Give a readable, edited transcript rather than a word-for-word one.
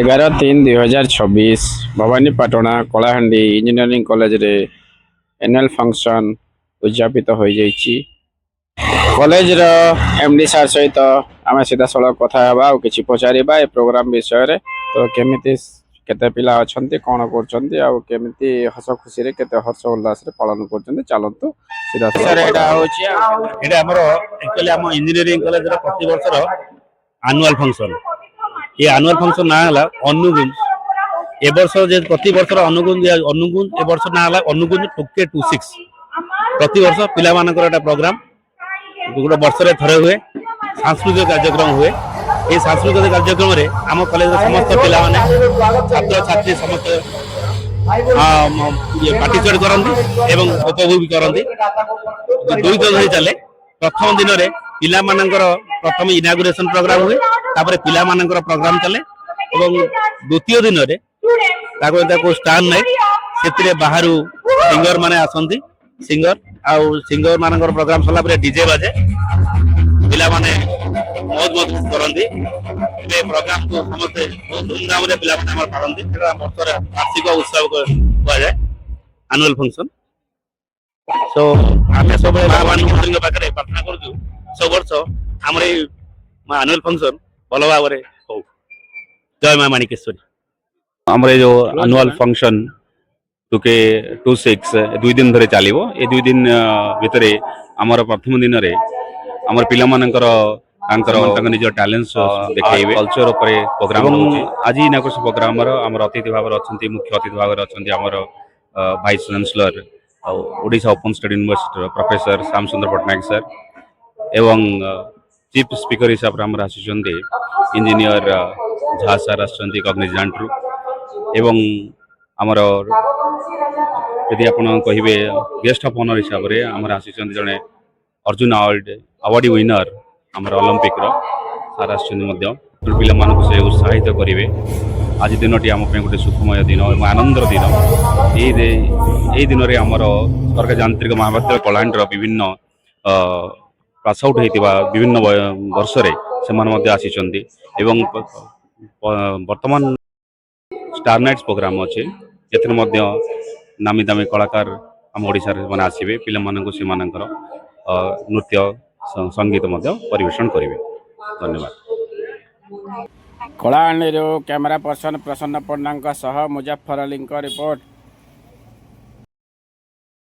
11/3/2026 भवानीपाटଣା Kalahandi engineering college रे annual function उद्यापित हो जाइए। कॉलेज रो एमडी सार सहित आम सीधा सड़क कथा और किसी पचार ए प्रोग्राम विषय रे तो केमिति केते पिला अछंती कोन करछंती आ केमिति हस खुशी रे केते हर्ष उल्लास रे पालन करछंती चलंतु सीधा सर एटा होची एटा हमरो एक्चुअली हम इंजीनियरिंग कॉलेज रो प्रति वर्ष रो एनुअल फंक्शन ये एनुअल फंक्शन ना हला अनुगुण ए वर्ष जे प्रति वर्ष रो अनुगुण ए वर्ष ना हला अनुगुण 2K26 प्रति वर्ष पिला मानकर एटा प्रोग्राम गोटे वर्ष रे थरे हुए सांस्कृतिक कार्यक्रम हुए ये सांस्कृतिक कार्यक्रम रे आम कॉलेज समस्त पिला माने छात्र छात्री समस्त पार्टिसिपेट करती एवं उपभोग करती दुई दिन चले। प्रथम दिन में पिला मानकर प्रथम इनागुरेशन प्रोग्राम हुए तापर पिला मानकर प्रोग्राम चले एवं द्वितीय दिन में स्टार नाइट से बाहर सिंगर माने आसंती सिंगर आउ सिंगर मानकर प्रोग्राम सरला डीजे बाजे पिला माने बहुत बहुत करती प्रोग्राम को समस्ते बहुत धूमधाम रे पिला माने पारंती वर्षर वार्षिक उत्सव कह जाए एनुअल फंक्शन। सो आमे सब महावाणी मंत्री पाखे प्रार्थना करूँ सब वर्ष आम एनुअल फंक्शन भल भाव हो। जय माँ माणिकेश्वरी। आम जो एनुअल फंक्शन 2K26 दुई दिन धरे चलो ये दुई दिन भितर आमर प्रथम दिन में आमर पिला मानकर निज टैलेंट देखिए कल्चर प्रोग्राम आज इनागुरेशन प्रोग्राम आमर अतिथि भाव अच्छा मुख्य अतिथि भाव अच्छा आमर vice chancellor Odisha open study university professor Shyam सुंदर पट्टनायक सर एवं चीफ स्पीकर हिसाब से आमर आसुच्च इंजीनियर झा सर आसुच्च कग्निजेंट रु एवं आमर यदि आप कहे गेस्ट ऑफ ऑनर हिसाब से आमर आसुच्च जड़े अर्जुन अवार्ड विनर आमर ओलंपिक सार आसुच्च पिला मानक से उत्साहित करेंगे। आज दिन टी आम गोटे सुखमय दिन और आनंदर दिन यही दिन में आमर सरकार यांत्रिक महाविद्यालय कलाहांडी विभिन्न पास आउट होता विभिन्न वर्ष से आसी वर्तमान स्टार नाइट्स प्रोग्राम अच्छे ये नामी दामी कलाकार आम ओडिशा रे माने आसीबे पिला मानक से मानकर नृत्य संगीत परिवेषण करेंगे। धन्यवाद। कलाहांडी कैमरा पर्सन प्रसन्न पन्ना मुजफ्फर अली रिपोर्ट।